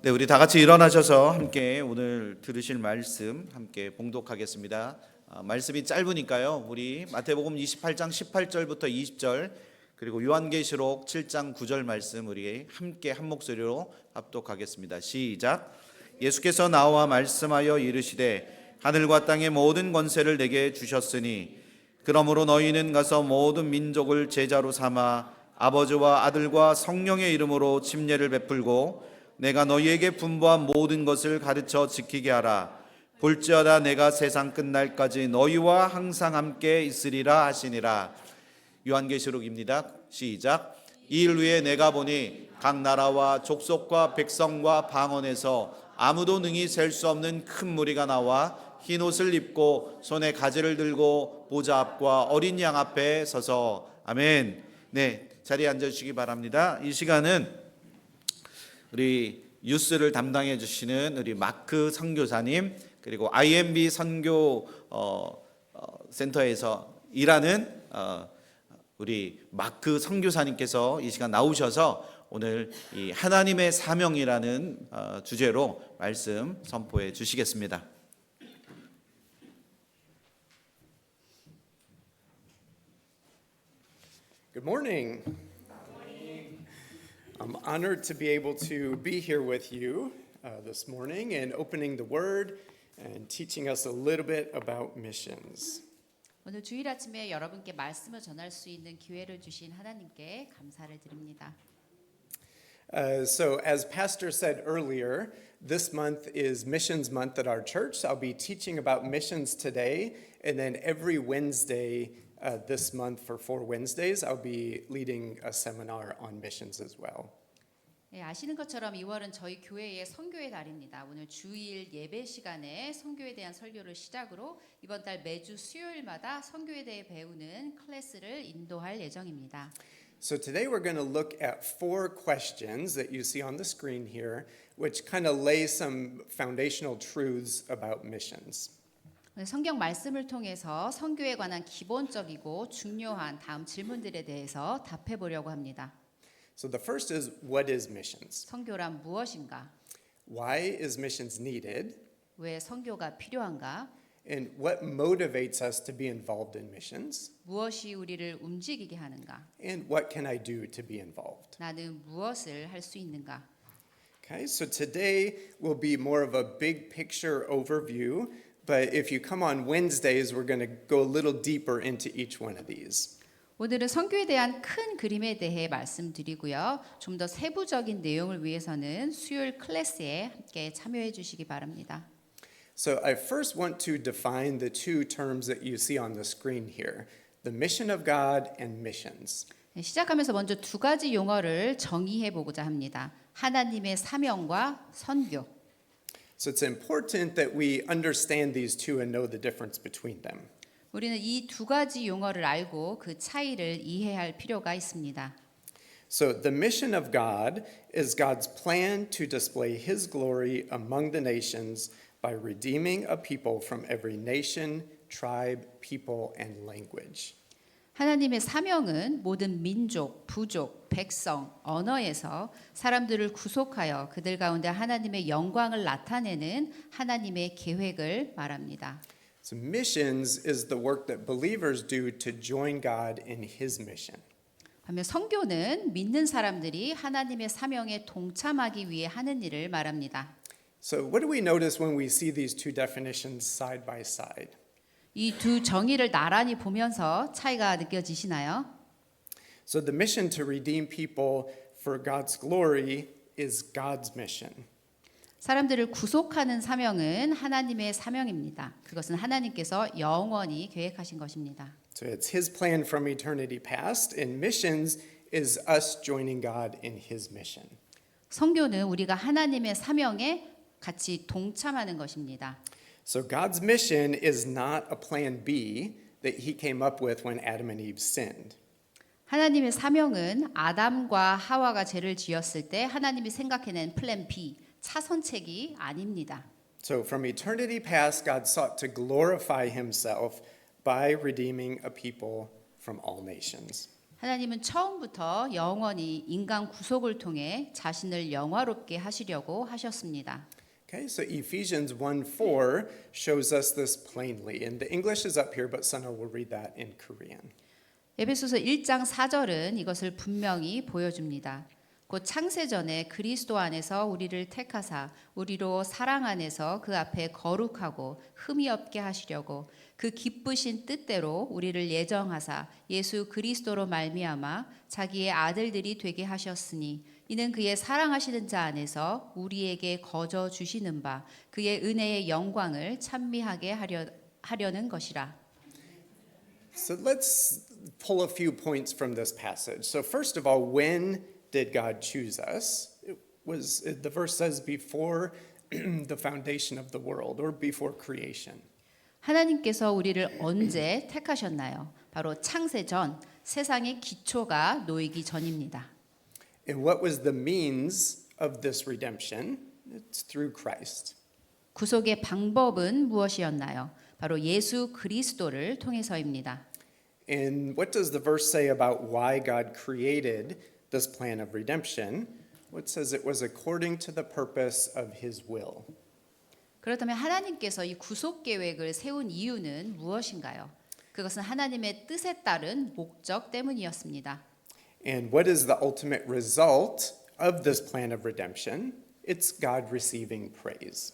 네, 우리 다 같이 일어나셔서 함께 오늘 들으실 말씀 함께 봉독하겠습니다. 말씀이 짧으니까요. 우리 마태복음 28장 18절부터 20절 그리고 요한계시록 7장 9절 말씀 우리 함께 한 목소리로 합독하겠습니다. 시작. 예수께서 나와 말씀하여 이르시되 하늘과 땅의 모든 권세를 내게 주셨으니 그러므로 너희는 가서 모든 민족을 제자로 삼아 아버지와 아들과 성령의 이름으로 침례를 베풀고 내가 너희에게 분부한 모든 것을 가르쳐 지키게 하라. 볼지어다 내가 세상 끝날까지 너희와 항상 함께 있으리라 하시니라. 요한계시록입니다. 시작. 이 일 후에 내가 보니 각 나라와 족속과 백성과 방언에서 아무도 능히 셀 수 없는 큰 무리가 나와 흰 옷을 입고 손에 가지를 들고 보좌 앞과 어린 양 앞에 서서 아멘. 네, 자리에 앉아주시기 바랍니다. 이 시간은 우리 뉴스를 담당해 주시는 우리 마크 선교사님 그리고 IMB 선교 센터에서 일하는 우리 마크 선교사님께서 이 시간 나오셔서 오늘 이 하나님의 사명이라는 주제로 말씀 선포해 주시겠습니다. Good morning. I'm honored to be able to be here with you this morning and opening the Word and teaching us a little bit about missions. 오늘 주일 아침에 여러분께 말씀을 전할 수 있는 기회를 주신 하나님께 감사를 드립니다. So as Pastor said earlier, this month is Missions Month at our church. I'll be teaching about missions today, and then every Wednesday this month for 4 Wednesdays, I'll be leading a seminar on missions as well. 네, 아시는 것처럼 2월은 저희 교회의 선교의 달입니다. 오늘 주일 예배 시간에 선교에 대한 설교를 시작으로 이번 달 매주 수요일마다 선교에 대해 배우는 클래스를 인도할 예정입니다. So today we're going to look at 4 questions that you see on the screen here, which kind of lay some foundational truths about missions. 성경 말씀을 통해서 선교에 관한 기본적이고 중요한 다음 질문들에 대해서 답해 보려고 합니다. So the first is, what is missions? 선교란 무엇인가? Why is missions needed? 왜 선교가 필요한가? And what motivates us to be involved in missions? 무엇이 우리를 움직이게 하는가? And what can I do to be involved? 나는 무엇을 할 수 있는가? Okay, so today will be more of a big picture overview, but if you come on Wednesdays, we're going to go a little deeper into each one of these. 오늘은 선교에 대한 큰 그림에 대해 말씀드리고요. 좀 더 세부적인 내용을 위해서는 수요일 클래스에 함께 참여해 주시기 바랍니다. So I first want to define the 2 terms that you see on the screen here, the mission of God and missions. 시작하면서 먼저 2가지 용어를 정의해 보고자 합니다. 하나님의 사명과 선교. So it's important that we understand these 2 and know the difference between them. 우리는 이 2가지 용어를 알고 그 차이를 이해할 필요가 있습니다. So the mission of God is God's plan to display His glory among the nations by redeeming a people from every nation, tribe, people, and language. 하나님의 사명은 모든 민족, 부족, 백성, 언어에서 사람들을 구속하여 그들 가운데 하나님의 영광을 나타내는 하나님의 계획을 말합니다. So missions is the work that believers do to join God in His mission. 반면 선교는 믿는 사람들이 하나님의 사명에 동참하기 위해 하는 일을 말합니다. So what do we notice when we see these 2 definitions side by side? 이 2 정의를 나란히 보면서 차이가 느껴지시나요? So the mission to redeem people for God's glory is God's mission. 사람들을 구속하는 사명은 하나님의 사명입니다. 그것은 하나님께서 영원히 계획하신 것입니다. So it's His plan from eternity past, and missions is us joining God in His mission. 선교는 우리가 하나님의 사명에 같이 동참하는 것입니다. So God's mission is not a plan B that He came up with when Adam and Eve sinned. 하나님의 사명은 아담과 하와가 죄를 지었을 때 하나님이 생각해낸 플랜 B, 차선책이 아닙니다. So from eternity past, God sought to glorify Himself by redeeming a people from all nations. 하나님은 처음부터 영원히 인간 구속을 통해 자신을 영화롭게 하시려고 하셨습니다. Okay, so Ephesians 1:4 shows us this plainly. And the English is up here, but Sana will read that in Korean. 에베소서 1장 4절은 이것을 분명히 보여줍니다. 곧 창세전에 그리스도 안에서 우리를 택하사 우리로 사랑 안에서 그 앞에 거룩하고 흠이 없게 하시려고 그 기쁘신 뜻대로 우리를 예정하사 예수 그리스도로 말미암아 자기의 아들들이 되게 하셨으니 이는 그의 사랑하시는 자 안에서 우리에게 거저 주시는 바 그의 은혜의 영광을 찬미하게 하려는 것이라. So let's pull a few points from this passage. So first of all, when did God choose us? The verse says before the foundation of the world or before creation. 하나님께서 우리를 언제 택하셨나요? 바로 창세 전 세상의 기초가 놓이기 전입니다. And what was the means of this redemption? It's through Christ. 구속의 방법은 무엇이었나요? 바로 예수 그리스도를 통해서입니다. And what does the verse say about why God created this plan of redemption? It says it was according to the purpose of his will. 그렇다면 하나님께서 이 구속 계획을 세운 이유는 무엇인가요? 그것은 하나님의 뜻에 따른 목적 때문이었습니다. And what is the ultimate result of this plan of redemption? It's God receiving praise.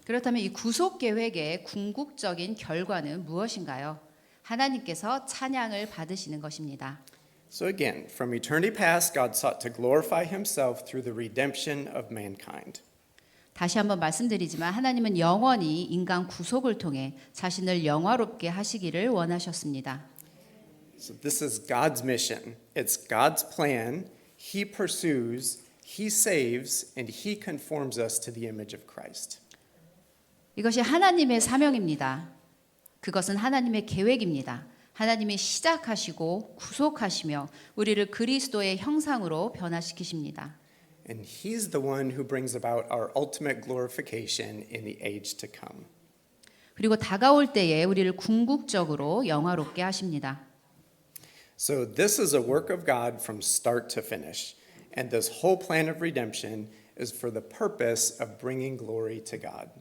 그렇다면 이 구속 계획의 궁극적인 결과는 무엇인가요? 하나님께서 찬양을 받으시는 것입니다. So again, from eternity past, God sought to glorify himself through the redemption of mankind. 다시 한번 말씀드리지만 하나님은 영원히 인간 구속을 통해 자신을 영화롭게 하시기를 원하셨습니다. So this is God's mission. It's God's plan. He pursues, he saves, and he conforms us to the image of Christ. 이것이 하나님의 사명입니다. 그것은 하나님의 계획입니다. 하나님이 시작하시고 구속하시며 우리를 그리스도의 형상으로 변화시키십니다. And he's the one who brings about our ultimate glorification in the age to come. 그리고 다가올 때에 우리를 궁극적으로 영화롭게 하십니다. So this is a work of God from start to finish. And this whole plan of redemption is for the purpose of bringing glory to God.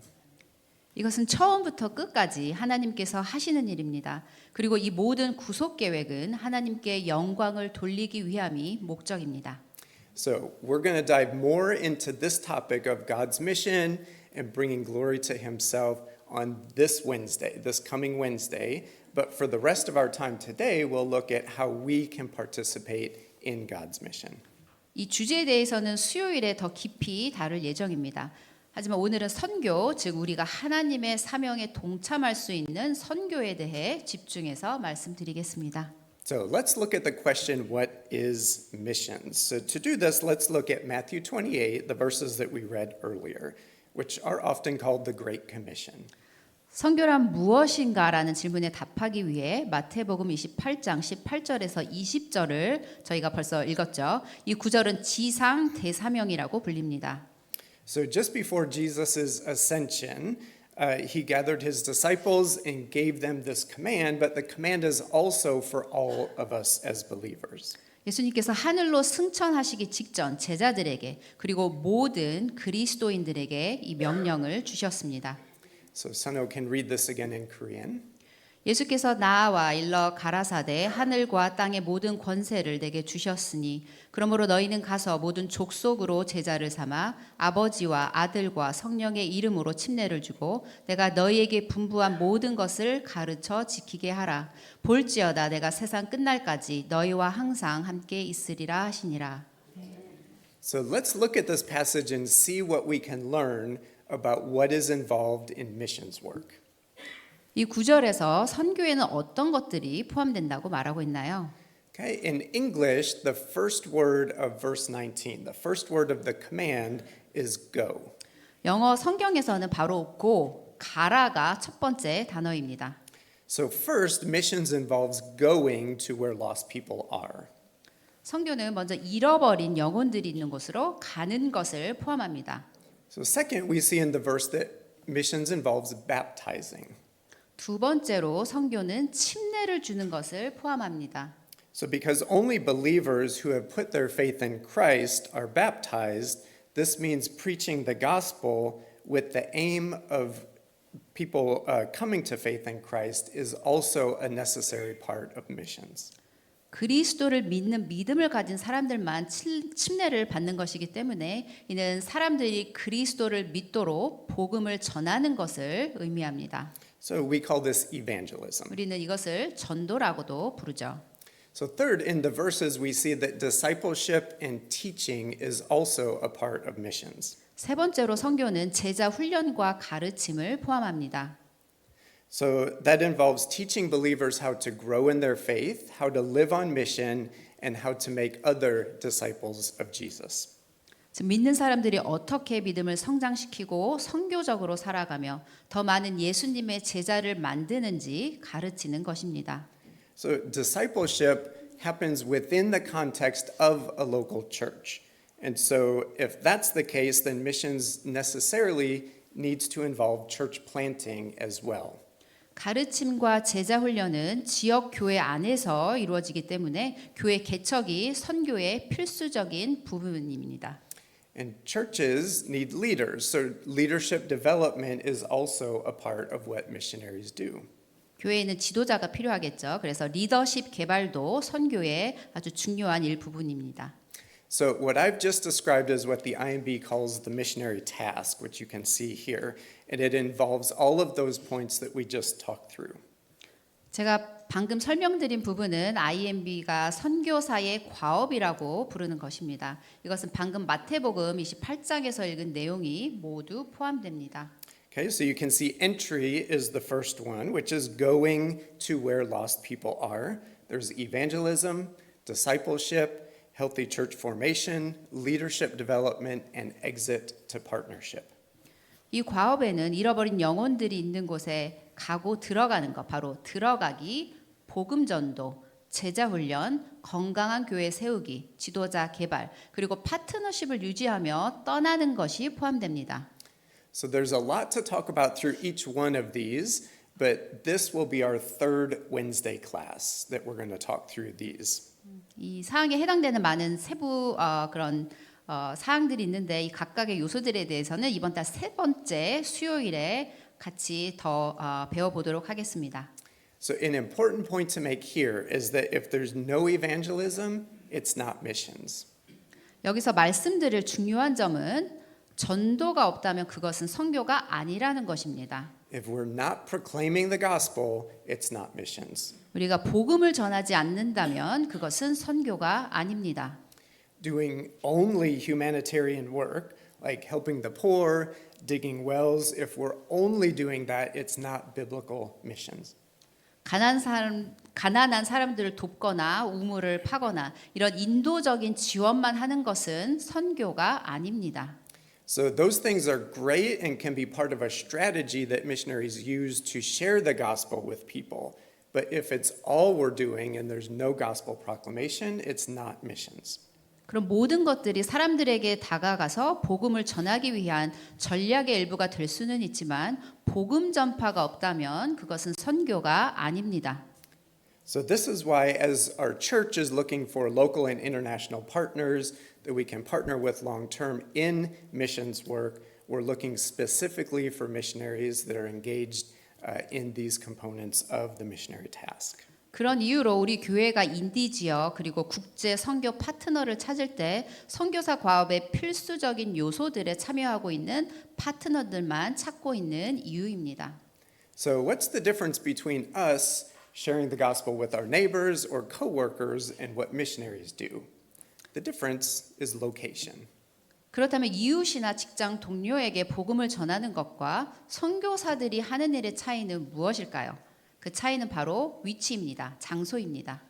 이것은 처음부터 끝까지 하나님께서 하시는 일입니다. 그리고 이 모든 구속 계획은 하나님께 영광을 돌리기 위함이 목적입니다. So we're going to dive more into this topic of God's mission and bringing glory to himself on this Wednesday, this coming Wednesday. But for the rest of our time today, we'll look at how we can participate in God's mission. 이 주제에 대해서는 수요일에 더 깊이 다룰 예정입니다. 하지만 오늘은 선교, 즉 우리가 하나님의 사명에 동참할 수 있는 선교에 대해 집중해서 말씀드리겠습니다. So let's look at the question, what is missions? So to do this, let's look at Matthew 28, the verses that we read earlier, which are often called the Great Commission. 선교란 무엇인가라는 질문에 답하기 위해 마태복음 28장 18절에서 20절을 저희가 벌써 읽었죠. 이 구절은 지상 대사명이라고 불립니다. So just before Jesus' ascension, he gathered his disciples and gave them this command, but the command is also for all of us as believers. 예수님께서 하늘로 승천하시기 직전 제자들에게 그리고 모든 그리스도인들에게 이 명령을 주셨습니다. So Sano can read this again in Korean. 예수께서 나와 일러 가라사대 하늘과 땅의 모든 권세를 내게 주셨으니 그러므로 너희는 가서 모든 족속으로 제자를 삼아 아버지와 아들과 성령의 이름으로 침례를 주고 내가 너희에게 분부한 모든 것을 가르쳐 지키게 하라. 볼지어다 내가 세상 끝날까지 너희와 항상 함께 있으리라 하시니라. So let's look at this passage and see what we can learn about what is involved in missions work. 이 구절에서 선교에는 어떤 것들이 포함된다고 말하고 있나요? Okay, in English, the first word of verse 19, the first word of the command is go. 영어 성경에서는 바로 go, 가라가 첫 번째 단어입니다. So first, missions involves going to where lost people are. 선교는 먼저 잃어버린 영혼들이 있는 곳으로 가는 것을 포함합니다. So second, we see in the verse that missions involves baptizing. 두 번째로 선교는 침례를 주는 것을 포함합니다. So, because only believers who have put their faith in Christ are baptized, this means preaching the gospel with the aim of people coming to faith in Christ is also a necessary part of missions. 그리스도를 믿는 믿음을 가진 사람들만 침례를 받는 것이기 때문에 이는 사람들이 그리스도를 믿도록 복음을 전하는 것을 의미합니다. So, we call this evangelism. 우리는 이것을 전도라고도 부르죠. So, third, in the verses, we see that discipleship and teaching is also a part of missions. 세 번째로 선교는 제자 훈련과 가르침을 포함합니다. So, that involves teaching believers how to grow in their faith, how to live on mission, and how to make other disciples of Jesus. 즉 믿는 사람들이 어떻게 믿음을 성장시키고 선교적으로 살아가며 더 많은 예수님의 제자를 만드는지 가르치는 것입니다. So, discipleship happens within the context of a local church. And so, if that's the case, then missions necessarily needs to involve church planting as well. 가르침과 제자 훈련은 지역 교회 안에서 이루어지기 때문에 교회 개척이 선교의 필수적인 부분입니다. And churches need leaders, so leadership development is also a part of what missionaries do. 교회에는 지도자가 필요하겠죠. 그래서 리더십 개발도 선교의 아주 중요한 일부분입니다. So what I've just described is what the IMB calls the missionary task, which you can see here, and it involves all of those points that we just talked through. 제가 방금 설명드린 부분은 IMB가 선교사의 과업이라고 부르는 것입니다. 이것은 방금 마태복음 28장에서 읽은 내용이 모두 포함됩니다. Okay, so you can see entry is the first one, which is going to where lost people are. There's evangelism, discipleship, healthy church formation, leadership development, and exit to partnership. 이 과업에는 잃어버린 영혼들이 있는 곳에 가고 들어가는 것, 바로 들어가기, 복음 전도, 제자 훈련, 건강한 교회 세우기, 지도자 개발, 그리고 파트너십을 유지하며 떠나는 것이 포함됩니다. So there's a lot to talk about through each one of these, but this will be our third Wednesday class that we're going to talk through these. 이 사항에 해당되는 많은 세부 그런 사항들이 있는데 이 각각의 요소들에 대해서는 이번 달 세 번째 수요일에 같이 더 배워보도록 하겠습니다. So an important point to make here is that if there's no evangelism, it's not missions. 여기서 말씀드릴 중요한 점은 전도가 없다면 그것은 선교가 아니라는 것입니다. If we're not proclaiming the gospel, it's not missions. 우리가 복음을 전하지 않는다면 그것은 선교가 아닙니다. Doing only humanitarian work, like helping the poor, digging wells, if we're only doing that, it's not biblical missions. 가난한 사람들을 돕거나 우물을 파거나 이런 인도적인 지원만 하는 것은 선교가 아닙니다. So those things are great and can be part of a strategy that missionaries use to share the gospel with people. But if it's all we're doing and there's no gospel proclamation, it's not missions. 그럼 모든 것들이 사람들에게 다가가서 복음을 전하기 위한 전략의 일부가 될 수는 있지만 복음 전파가 없다면 그것은 선교가 아닙니다. So this is why as our church is looking for local and international partners that we can partner with long term in missions work, we're looking specifically for missionaries that are engaged in these components of the missionary task. 그런 이유로 우리 교회가 인디 지역 그리고 국제 선교 파트너를 찾을 때 선교사 과업의 필수적인 요소들에 참여하고 있는 파트너들만 찾고 있는 이유입니다. So what's the difference between us sharing the gospel with our neighbors or coworkers and what missionaries do? The difference is location. 그렇다면 이웃이나 직장 동료에게 복음을 전하는 것과 선교사들이 하는 일의 차이는 무엇일까요? 그 차이는 바로 위치입니다. 장소입니다.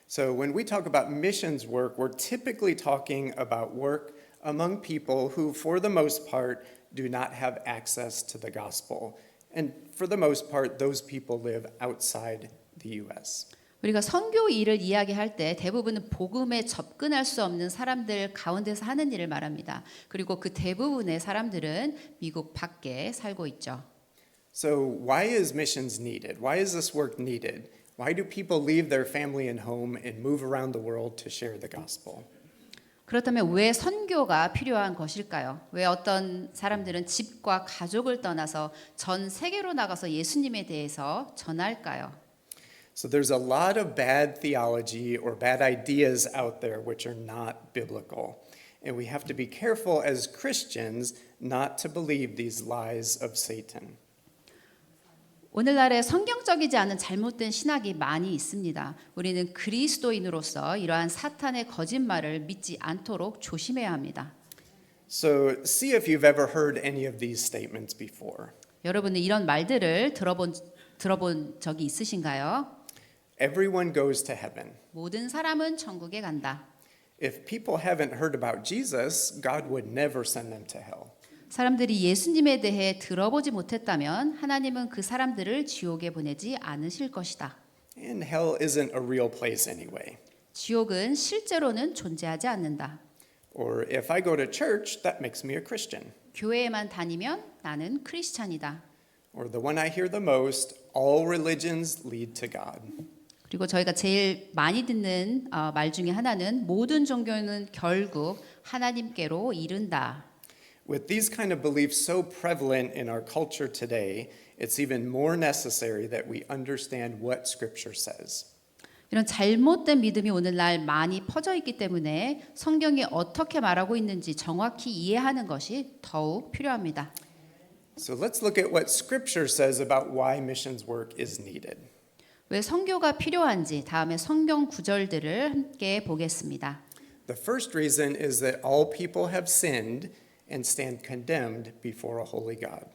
So when we talk about missions work, we're typically talking about work among people who, for the most part, do not have access to the gospel. And for the most part, those people live outside the U.S. 우리가 선교 일을 이야기할 때 대부분은 복음에 접근할 수 없는 사람들 가운데서 하는 일을 말합니다. 그리고 그 대부분의 사람들은 미국 밖에 살고 있죠. So why is missions needed? Why is this work needed? Why do people leave their family and home and move around the world to share the gospel? 그렇다면 왜 선교가 필요한 것일까요? 왜 어떤 사람들은 집과 가족을 떠나서 전 세계로 나가서 예수님에 대해서 전할까요? So there's a lot of bad theology or bad ideas out there which are not biblical. And we have to be careful as Christians not to believe these lies of Satan. 오늘날에 성경적이지 않은 잘못된 신학이 많이 있습니다. 우리는 그리스도인으로서 이러한 사탄의 거짓말을 믿지 않도록 조심해야 합니다. So see if you've ever heard any of these statements before. 여러분은 이런 말들을 들어본 적이 있으신가요? Everyone goes to heaven. 모든 사람은 천국에 간다. If people haven't heard about Jesus, God would never send them to hell. 사람들이 예수님에 대해 들어보지 못했다면 하나님은 그 사람들을 지옥에 보내지 않으실 것이다. And hell isn't a real place anyway. 지옥은 실제로는 존재하지 않는다. Or if I go to church, that makes me a Christian. 교회에만 다니면 나는 크리스찬이다. Or the one I hear the most, all religions lead to God. 그리고 저희가 제일 많이 듣는 말 중에 하나는 모든 종교는 결국 하나님께로 이른다. With these kind of beliefs so prevalent in our culture today, it's even more necessary that we understand what Scripture says. 이런 잘못된 믿음이 오늘날 많이 퍼져 있기 때문에 성경이 어떻게 말하고 있는지 정확히 이해하는 것이 더욱 필요합니다. So let's look at what Scripture says about why missions work is needed. 왜 선교가 필요한지 다음에 성경 구절들을 함께 보겠습니다. The first reason is that all people have sinned and stand condemned before a holy God.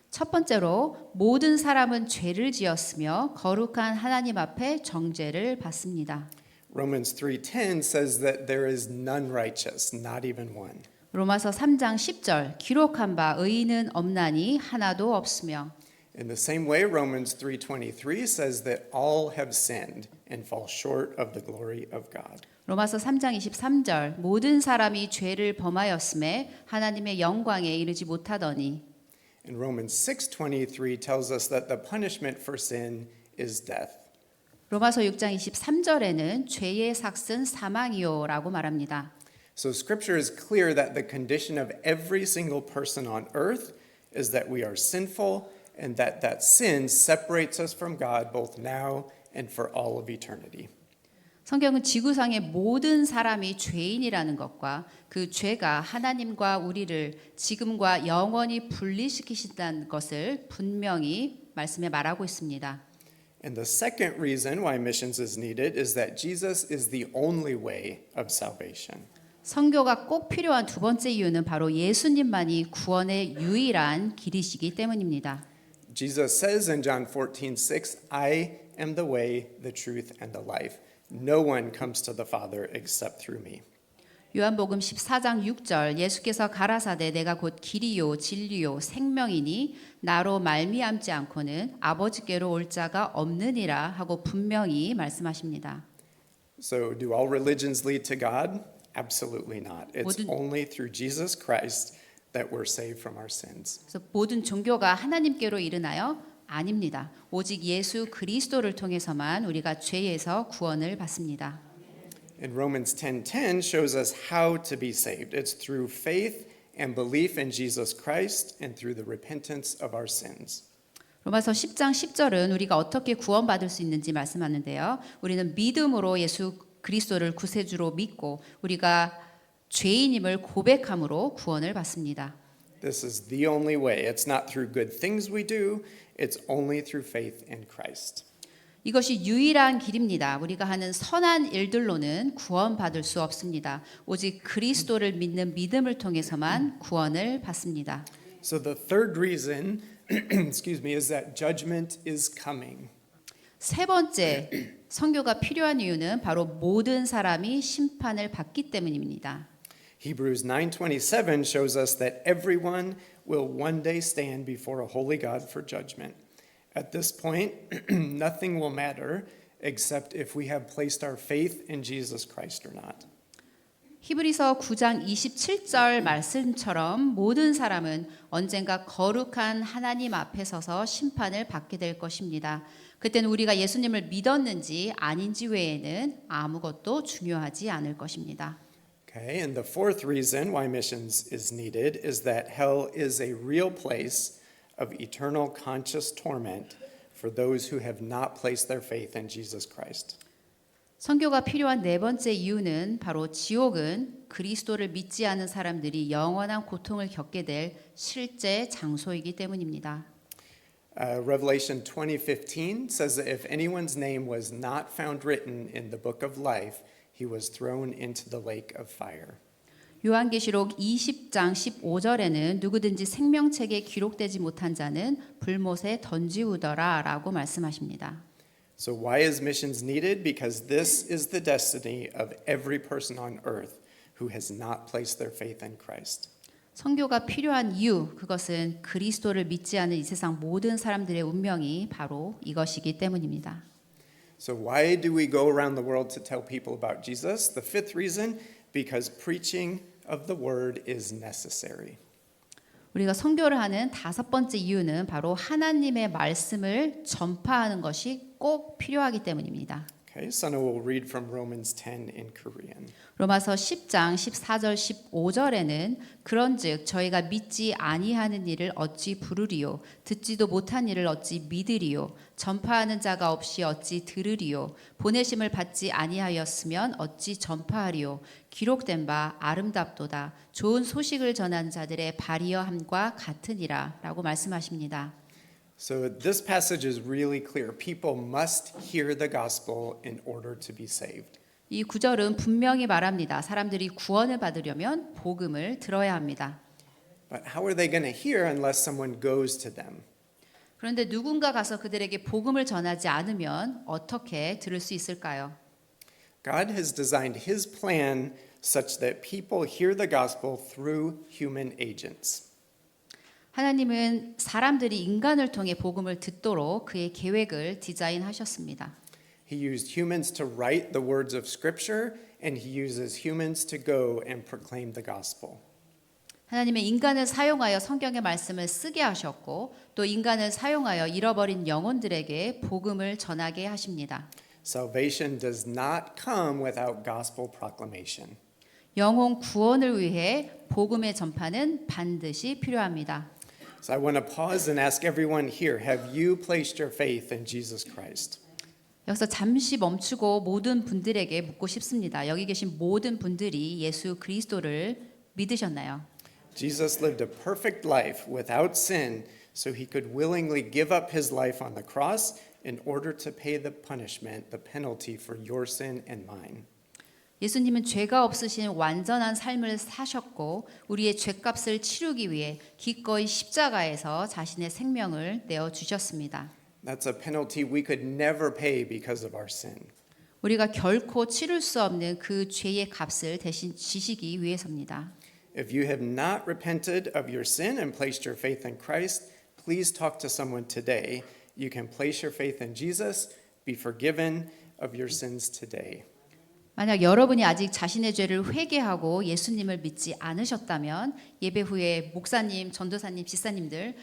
첫 번째로 모든 사람은 죄를 지었으며 거룩한 하나님 앞에 정죄를 받습니다. Romans 3:10 says that there is none righteous, not even one. 로마서 3장 10절 기록한 바 의인은 없나니 하나도 없으며 In the same way, Romans 3:23 says that all have sinned and fall short of the glory of God. 로마서 3장 23절 모든 사람이 죄를 범하였음에 하나님의 영광에 이르지 못하더니 And Romans 6:23 tells us that the punishment for sin is death. 로마서 6장 23절에는 죄의 삭은 사망이요라고 말합니다. So scripture is clear that the condition of every single person on earth is that we are sinful and that sin separates us from God both now and for all of eternity. 성경은 지구상의 모든 사람이 죄인이라는 것과 그 죄가 하나님과 우리를 지금과 영원히 분리시키신다는 것을 분명히 말씀에 말하고 있습니다. And the second reason why missions is needed is that Jesus is the only way of salvation. 선교가 꼭 필요한 두 번째 이유는 바로 예수님만이 구원의 유일한 길이시기 때문입니다. Jesus says in John 14:6, I am the way, the truth, and the life. No one comes to the Father except through me. 요한복음 14장 6절 예수께서 가라사대 내가 곧 길이요 진리요 생명이니 나로 말미암지 않고는 아버지께로 올 자가 없느니라 하고 분명히 말씀하십니다. So do all religions lead to God? Absolutely not. It's 모든- only through Jesus Christ that we're saved from our sins. 그래서 모든 종교가 하나님께로 이르나요? 아닙니다. 오직 예수 그리스도를 통해서만 우리가 죄에서 구원을 받습니다. And Romans 10:10 shows us how to be saved. It's through faith and belief in Jesus Christ and through the repentance of our sins. 로마서 10장 10절은 우리가 어떻게 구원받을 수 있는지 말씀하는데요. 우리는 믿음으로 예수 그리스도를 구세주로 믿고 우리가 죄인임을 고백함으로 구원을 받습니다. This is the only way. It's not through good things we do. It's only through faith in Christ. 이것이 유일한 길입니다. 우리가 하는 선한 일들로는 구원받을 수 없습니다. 오직 그리스도를 믿는 믿음을 통해서만 구원을 받습니다. So the third reason, excuse me, is that judgment is coming. 세 번째 선교가 필요한 이유는 바로 모든 사람이 심판을 받기 때문입니다. Hebrews 9:27 shows us that everyone will one day stand before a holy God for judgment. At this point, nothing will matter except if we have placed our faith in Jesus Christ or not. 히브리서 9장 27절 말씀처럼 모든 사람은 언젠가 거룩한 하나님 앞에 서서 심판을 받게 될 것입니다. 그때는 우리가 예수님을 믿었는지 아닌지 외에는 아무것도 중요하지 않을 것입니다. Okay, and the fourth reason why missions is needed is that hell is a real place of eternal conscious torment for those who have not placed their faith in Jesus Christ. 선교가 필요한 네 번째 이유는 바로 지옥은 그리스도를 믿지 않은 사람들이 영원한 고통을 겪게 될 실제 장소이기 때문입니다. Revelation 20:15 says that if anyone's name was not found written in the book of life, he was thrown into the lake of fire. 요한계시록 20장 15절에는 누구든지 생명책에 기록되지 못한 자는 불못에 던지우더라라고 말씀하십니다. So why is missions needed? Because this is the destiny of every person on earth who has not placed their faith in Christ. 선교가 필요한 이유, 그것은 그리스도를 믿지 않은 이 세상 모든 사람들의 운명이 바로 이것이기 때문입니다. So why do we go around the world to tell people about Jesus? The fifth reason, because preaching of the word is necessary. 우리가 선교를 하는 다섯 번째 이유는 바로 하나님의 말씀을 전파하는 것이 꼭 필요하기 때문입니다. Okay, so now we'll read from Romans 10 in Korean. 로마서 10장 14절 15절에는 그런즉 저희가 믿지 아니하는 일을 어찌 부르리요 듣지도 못한 일을 어찌 믿으리요 전파하는 자가 없이 어찌 들으리요 보내심을 받지 아니하였으면 어찌 전파하리요 기록된 바 아름답도다 좋은 소식을 전한 자들의 발이여함과 같으니라 라고 말씀하십니다. So this passage is really clear. People must hear the gospel in order to be saved. 이 구절은 분명히 말합니다. 사람들이 구원을 받으려면 복음을 들어야 합니다. But how are they going to hear unless someone goes to them? 그런데 누군가 가서 그들에게 복음을 전하지 않으면 어떻게 들을 수 있을까요? God has designed his plan such that people hear the gospel through human agents. 하나님은 사람들이 인간을 통해 복음을 듣도록 그의 계획을 디자인하셨습니다. He used humans to write the words of Scripture, and he uses humans to go and proclaim the gospel. 하나님은 인간을 사용하여 성경의 말씀을 쓰게 하셨고 또 인간을 사용하여 잃어버린 영혼들에게 복음을 전하게 하십니다. Salvation does not come without gospel proclamation. 영혼 구원을 위해 복음의 전파는 반드시 필요합니다. So I want to pause and ask everyone here, have you placed your faith in Jesus Christ? 여기서 잠시 멈추고 모든 분들에게 묻고 싶습니다. 여기 계신 모든 분들이 예수 그리스도를 믿으셨나요? Jesus lived a perfect life without sin so he could willingly give up his life on the cross in order to pay the punishment, the penalty for your sin and mine. 예수님은 죄가 없으신 완전한 삶을 사셨고 우리의 죄값을 치르기 위해 기꺼이 십자가에서 자신의 생명을 내어 주셨습니다. That's a penalty we could never pay because of our sin. 우리가 결코 치를 수 없는 그 죄의 값을 대신 지시기 위해서입니다. If you have not repented of your sin and placed your faith in Christ, please talk to someone today. You can place your faith in Jesus, be forgiven of your sins today. 만약 여러분이 아직 자신의 죄를 회개하고 예수님을 믿지 않으셨다면 예배 후에 목사님, 전도사님, 집사님들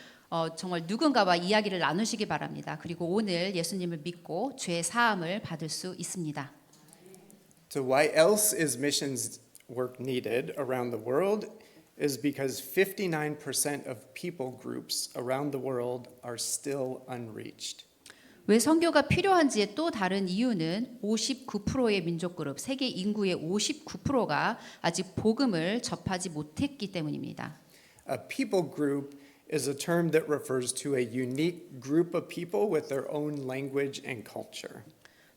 정말 누군가와 이야기를 나누시기 바랍니다. 그리고 오늘 예수님을 믿고 죄 사함을 받을 수 있습니다. So why else is missions work needed around the world is because 59% of people groups around the world are still unreached. 왜 선교가 필요한지의 또 다른 이유는 59%의 민족 그룹, 세계 인구의 59%가 아직 복음을 접하지 못했기 때문입니다. A people group is a term that refers to a unique group of people with their own language and culture.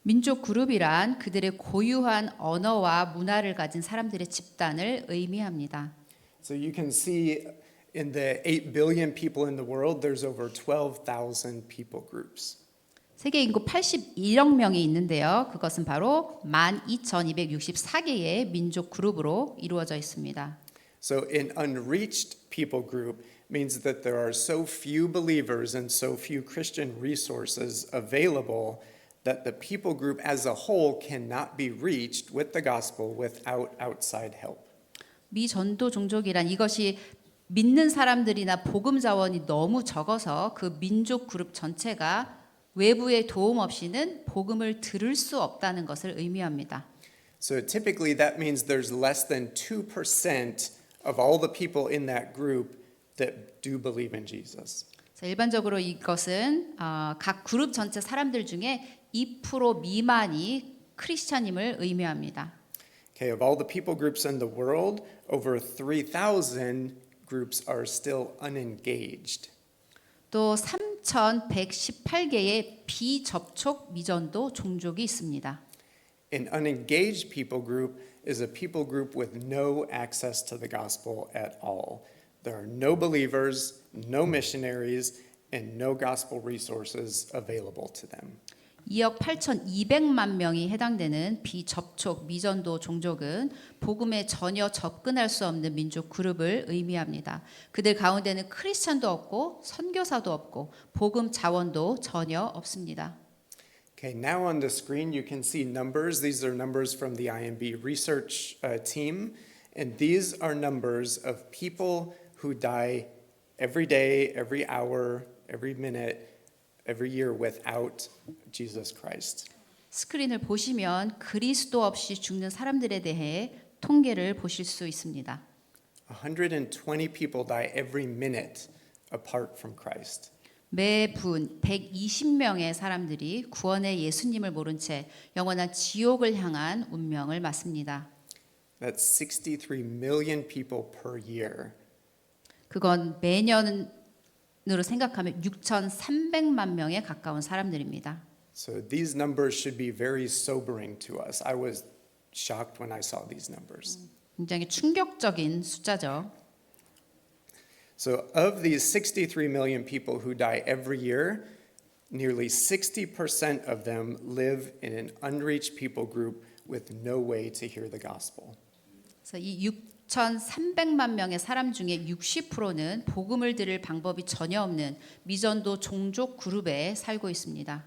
민족 그룹이란 그들의 고유한 언어와 문화를 가진 사람들의 집단을 의미합니다. So you can see in the 8 billion people in the world, there's over 12,000 people groups. 세계 인구 81억 명이 있는데요. 그것은 바로 12,264개의 민족 그룹으로 이루어져 있습니다. So an unreached people group means that there are so few believers and so few Christian resources available that the people group as a whole cannot be reached with the gospel without outside help. 미전도 종족이란 이것이 믿는 사람들이나 복음 자원이 너무 적어서 그 민족 그룹 전체가 외부의 도움 없이는 복음을 들을 수 없다는 것을 의미합니다. So typically that means there's less than 2% of all the people in that group that do believe in Jesus. 일반적으로 이것은 각 그룹 전체 사람들 중에 2% 미만이 크리스찬임을 의미합니다. Okay, of all the people groups in the world, over 3,000 groups are still unengaged. 또 3,118개의 비접촉 미전도 종족이 있습니다. An unengaged people group is a people group with no access to the gospel at all. There are no believers, no missionaries, and no gospel resources available to them. 2억 8,200만 명이 해당되는 비접촉 미전도 종족은 복음에 전혀 접근할 수 없는 민족 그룹을 의미합니다. 그들 가운데는 크리스찬도 없고 선교사도 없고 복음 자원도 전혀 없습니다. Okay, now on the screen you can see numbers. These are numbers from the IMB research team, and these are numbers of people who die every day, every hour, every minute, every year without Jesus Christ. 스크린을 보시면 그리스도 없이 죽는 사람들에 대해 통계를 보실 수 있습니다. 120 people die every minute apart from Christ. 매분 120명의 사람들이 구원의 예수님을 모른 채 영원한 지옥을 향한 운명을 맞습니다. That's 63 million people per year. 그건 매년으로 생각하면 6,300만 명에 가까운 사람들입니다. So these numbers should be very sobering to us. I was shocked when I saw these numbers. 굉장히 충격적인 숫자죠. So of these 63 million people who die every year, nearly 60% of them live in an unreached people group with no way to hear the gospel. 그래서 이 6,300만 명의 사람 중에 60%는 복음을 들을 방법이 전혀 없는 미전도 종족 그룹에 살고 있습니다.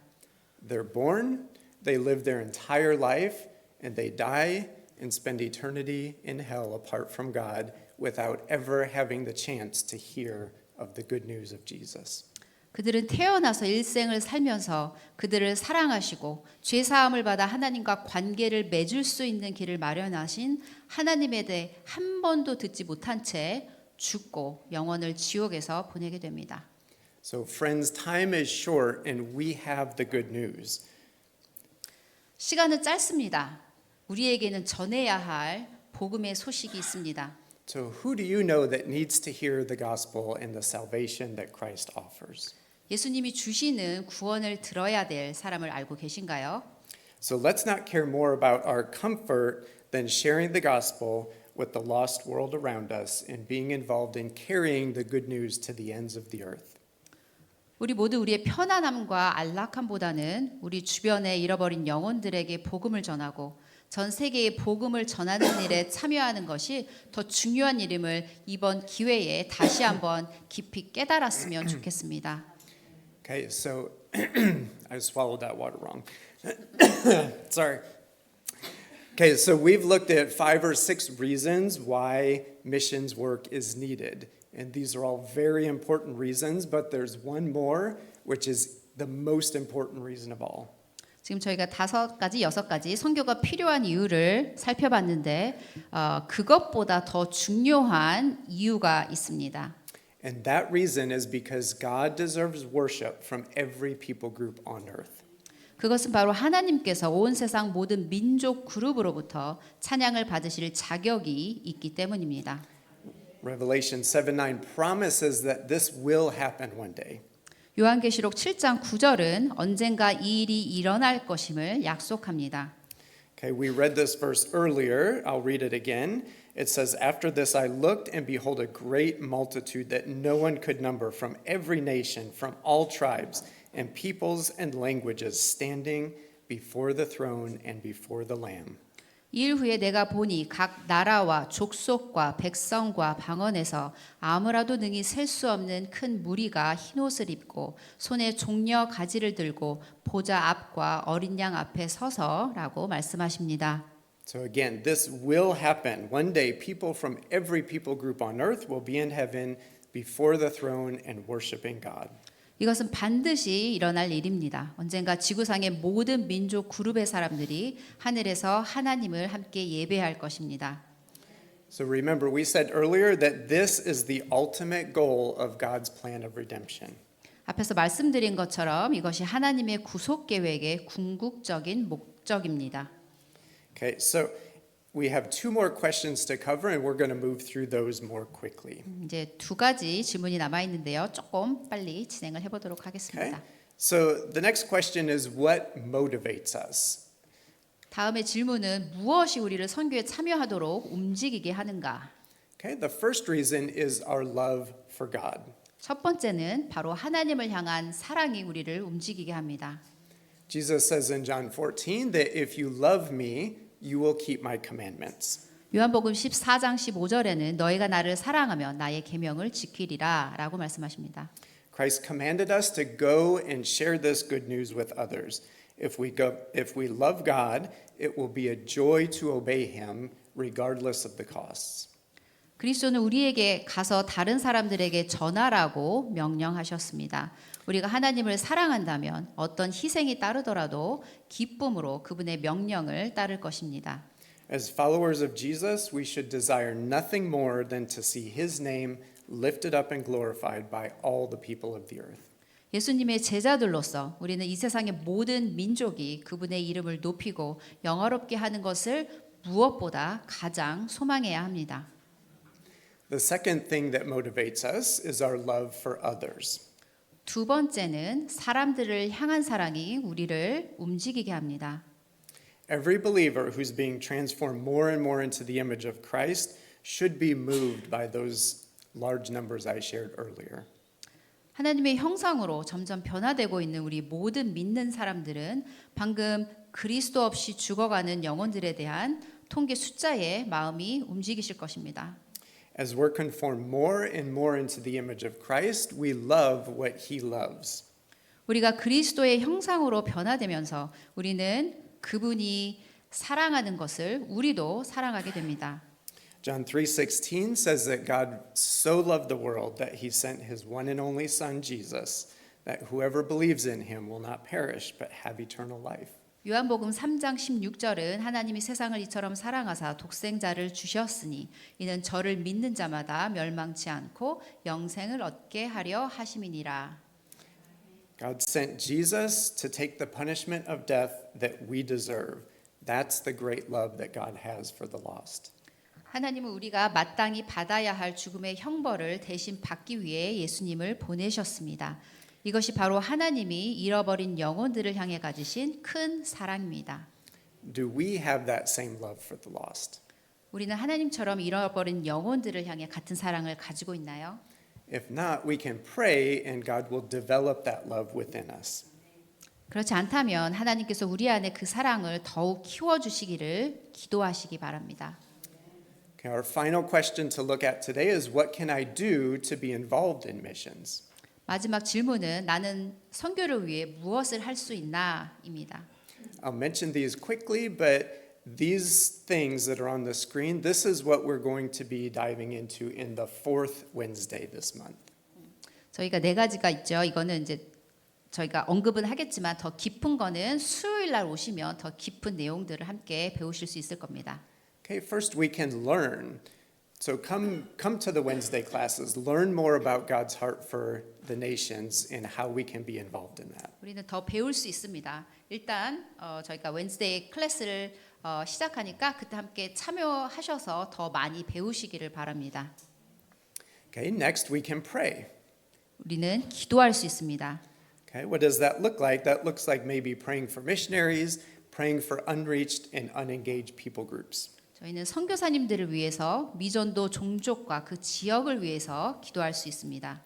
They're born, they live their entire life, and they die and spend eternity in hell apart from God without ever having the chance to hear of the good news of Jesus. 그들은 태어나서 일생을 살면서 그들을 사랑하시고 죄 사함을 받아 하나님과 관계를 맺을 수 있는 길을 마련하신 하나님에 대해 한 번도 듣지 못한 채 죽고 영원을 지옥에서 보내게 됩니다. So friends, time is short and we have the good news. 시간은 짧습니다. 우리에게는 전해야 할 복음의 소식이 있습니다. So who do you know that needs to hear the gospel and the salvation that Christ offers? 예수님이 주시는 구원을 들어야 될 사람을 알고 계신가요? So let's not care more about our comfort than sharing the gospel with the lost world around us and being involved in carrying the good news to the ends of the earth. 우리 모두 우리의 편안함과 안락함보다는 우리 주변에 잃어버린 영혼들에게 복음을 전하고 전 세계에 복음을 전하는 일에 참여하는 것이 더 중요한 일임을 이번 기회에 다시 한번 깊이 깨달았으면 좋겠습니다. Okay, so I swallowed that water wrong. Sorry. Okay, so we've looked at 5 or 6 reasons why missions work is needed. And these are all very important reasons, but there's one more, which is the most important reason of all. 지금 저희가 5가지, 6가지 선교가 필요한 이유를 살펴봤는데 그것보다 더 중요한 이유가 있습니다. And that reason is because God deserves worship from every people group on earth. 그것은 바로 하나님께서 온 세상 모든 민족 그룹으로부터 찬양을 받으실 자격이 있기 때문입니다. Revelation 7:9 promises that this will happen one day. 요한계시록 7장 9절은 언젠가 이 일이 일어날 것임을 약속합니다. Okay, we read this verse earlier. I'll read it again. It says, "After this I looked, and behold, a great multitude that no one could number from every nation, from all tribes and peoples and languages, standing before the throne and before the Lamb." 일 후에 내가 보니 각 나라와 족속과 백성과 방언에서 아무라도 능히 셀 수 없는 큰 무리가 흰옷을 입고 손에 종려 가지를 들고 보좌 앞과 어린 양 앞에 서서라고 말씀하십니다. So again, this will happen. One day, people from every people group on earth will be in heaven before the throne and worshiping God. 이것은 반드시 일어날 일입니다. 언젠가 지구상의 모든 민족 그룹의 사람들이 하늘에서 하나님을 함께 예배할 것입니다. So remember, we said earlier that this is the ultimate goal of God's plan of redemption. 앞에서 말씀드린 것처럼 이것이 하나님의 구속 계획의 궁극적인 목적입니다. Okay, so we have two more questions to cover, and we're going to move through those more quickly. 이제 두 가지 질문이 남아 있는데요. 조금 빨리 진행을 해보도록 Okay? 하겠습니다. So the next question is what motivates us? 다음의 질문은 무엇이 우리를 선교에 참여하도록 움직이게 하는가? Okay, the first reason is our love for God. 첫 번째는 바로 하나님을 향한 사랑이 우리를 움직이게 합니다. Jesus says in John 14 that if you love me, you will keep my commandments. 요한복음 14장 15절에는 너희가 나를 사랑하면 나의 계명을 지키리라라고 말씀하십니다. Christ commanded us to go and share this good news with others. If we love God, it will be a joy to obey him regardless of the costs. 그리스도는 우리에게 가서 다른 사람들에게 전하라고 명령하셨습니다. 우리가 하나님을 사랑한다면 어떤 희생이 따르더라도 기쁨으로 그분의 명령을 따를 것입니다. As followers of Jesus, we should desire nothing more than to see his name lifted up and glorified by all the people of the earth. 예수님의 제자들로서 우리는 이 세상의 모든 민족이 그분의 이름을 높이고 영화롭게 하는 것을 무엇보다 가장 소망해야 합니다. The second thing that motivates us is our love for others. 두 번째는 사람들을 향한 사랑이 우리를 움직이게 합니다. Every believer who's being transformed more and more into the image of Christ should be moved by those large numbers I shared earlier. 하나님의 형상으로 점점 변화되고 있는 우리 모든 믿는 사람들은 방금 그리스도 없이 죽어가는 영혼들에 대한 통계 숫자에 마음이 움직이실 것입니다. As we're conformed more and more into the image of Christ, we love what he loves. 우리가 그리스도의 형상으로 변화되면서 우리는 그분이 사랑하는 것을 우리도 사랑하게 됩니다. John 3:16 says that God so loved the world that he sent his one and only son Jesus, that whoever believes in him will not perish but have eternal life. 요한복음 3장 16절은 하나님이 세상을 이처럼 사랑하사 독생자를 주셨으니 이는 저를 믿는 자마다 멸망치 않고 영생을 얻게 하려 하심이니라. God sent Jesus to take the punishment of death that we deserve. That's the great love that God has for the lost. 하나님은 우리가 마땅히 받아야 할 죽음의 형벌을 대신 받기 위해 예수님을 보내셨습니다. 이것이 바로 하나님이 잃어버린 영혼들을 향해 가지신 큰 사랑입니다. Do we have that same love for the lost? 우리는 하나님처럼 잃어버린 영혼들을 향해 같은 사랑을 가지고 있나요? If not, we can pray and God will develop that love within us. 그렇지 않다면 하나님께서 우리 안에 그 사랑을 더욱 키워주시기를 기도하시기 바랍니다. Okay, our final question to look at today is what can I do to be involved in missions? 마지막 질문은 나는 선교를 위해 무엇을 할 수 있나입니다. I'll mention these quickly, but these things that are on the screen, this is what we're going to be diving into in the fourth Wednesday this month. 저희가 네 가지가 있죠. 이거는 이제 저희가 언급은 하겠지만 더 깊은 거는 수요일 날 오시면 더 깊은 내용들을 함께 배우실 수 있을 겁니다. Okay, first we can learn. So come to the Wednesday classes, learn more about God's heart for the nations and how we can be involved in that. 우리는 더 배울 수 있습니다. 일단 저희가 웬스데이 클래스를 시작하니까 그때 함께 참여하셔서 더 많이 배우시기를 바랍니다. Okay, next we can pray. 우리는 기도할 수 있습니다. Okay, what does that look like? That looks like maybe praying for missionaries, praying for unreached and unengaged people groups. 저희는 선교사님들을 위해서 미전도 종족과 그 지역을 위해서 기도할 수 있습니다.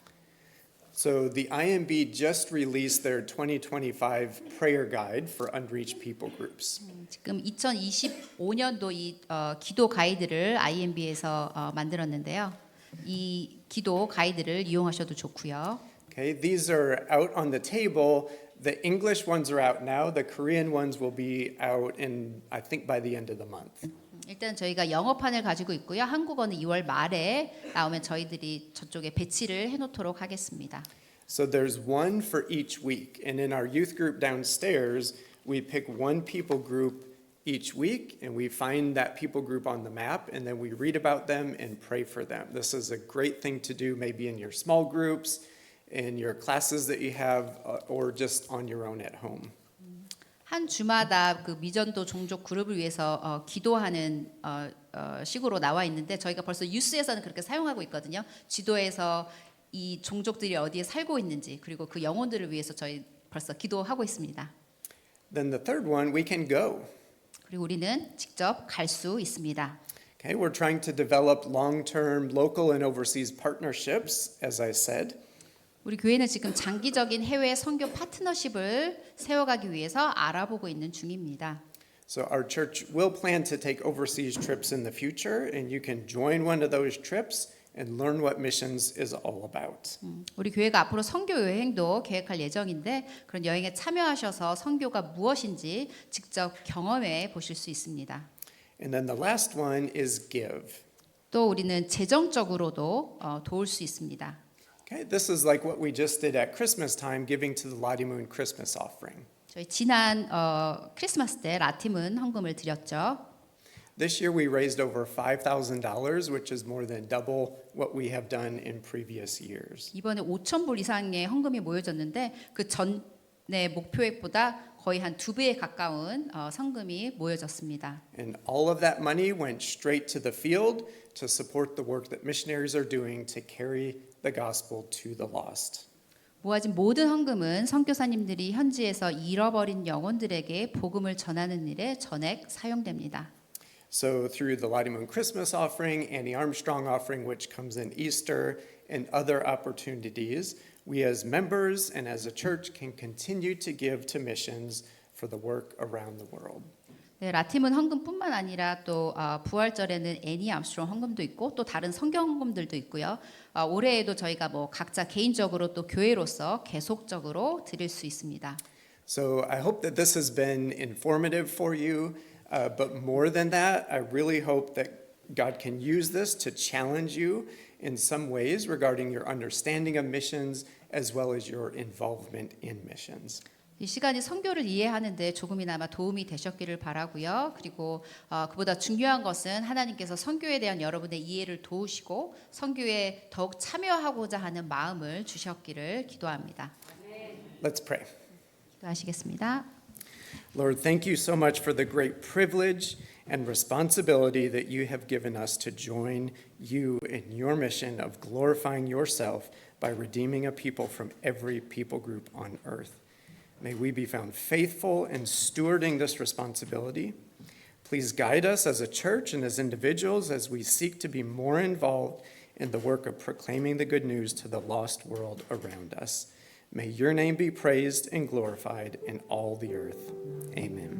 So the IMB just released their 2025 prayer guide for unreached people groups. 지금 2025년도 이 기도 가이드를 IMB에서 만들었는데요. 이 기도 가이드를 이용하셔도 좋고요. Okay, these are out on the table. The English ones are out now. The Korean ones will be out in, I think, by the end of the month. 일단 저희가 영어판을 가지고 있고요. 한국어는 2월 말에 나오면 저희들이 저쪽에 배치를 해놓도록 하겠습니다. So there's one for each week. And in our youth group downstairs, we pick one people group each week and we find that people group on the map and then we read about them and pray for them. This is a great thing to do maybe in your small groups, in your classes that you have, or just on your own at home. 한 주마다 그 미전도 종족 그룹을 위해서 기도하는 식으로 나와 있는데 저희가 벌써 뉴스에서는 그렇게 사용하고 있거든요. 지도에서 이 종족들이 어디에 살고 있는지 그리고 그 영혼들을 위해서 저희 벌써 기도하고 있습니다. Then the third one, we can go. 그리고 우리는 직접 갈 수 있습니다. Okay, we're trying to develop long-term local and overseas partnerships, as I said. 우리 교회는 지금 장기적인 해외 선교 파트너십을 세워가기 위해서 알아보고 있는 중입니다. So our church will plan to take overseas trips in the future, and you can join one of those trips and learn what missions is all about. 우리 교회가 앞으로 선교 여행도 계획할 예정인데 그런 여행에 참여하셔서 선교가 무엇인지 직접 경험해 보실 수 있습니다. And then the last one is give. 또 우리는 재정적으로도 도울 수 있습니다. Okay, this is like what we just did at Christmas time, giving to the Lottie Moon Christmas offering. 저희 지난 크리스마스 때 라팀은 헌금을 드렸죠. This year we raised over $5,000, which is more than double what we have done in previous years. 이번에 5,000불 이상의 헌금이 모여졌는데 그 전의 목표액보다 거의 한 2배에 가까운 성금이 모여졌습니다. And all of that money went straight to the field to support the work that missionaries are doing to carry the gospel to the lost. 모아진 모든 헌금은 선교사님들이 현지에서 잃어버린 영혼들에게 복음을 전하는 일에 전액 사용됩니다. So through the Lottie Moon Christmas offering, Annie Armstrong offering, which comes in Easter, and other opportunities, we as members and as a church can continue to give to missions for the work around the world. 네, 라팀은 헌금뿐만 아니라 또 부활절에는 애니 암스트롱 헌금도 있고 또 다른 성경 헌금들도 있고요. 올해에도 저희가 뭐 각자 개인적으로 또 교회로서 계속적으로 드릴 수 있습니다. So I hope that this has been informative for you, but more than that, I really hope that God can use this to challenge you in some ways regarding your understanding of missions as well as your involvement in missions. 이 시간이 선교를 이해하는데 조금이나마 도움이 되셨기를 바라고요. 그리고 그보다 중요한 것은 하나님께서 선교에 대한 여러분의 이해를 도우시고 선교에 더욱 참여하고자 하는 마음을 주셨기를 기도합니다. Let's pray. 기도하시겠습니다. Lord, thank you so much for the great privilege and responsibility that you have given us to join you in your mission of glorifying yourself by redeeming a people from every people group on earth. May we be found faithful in stewarding this responsibility. Please guide us as a church and as individuals as we seek to be more involved in the work of proclaiming the good news to the lost world around us. May your name be praised and glorified in all the earth. Amen.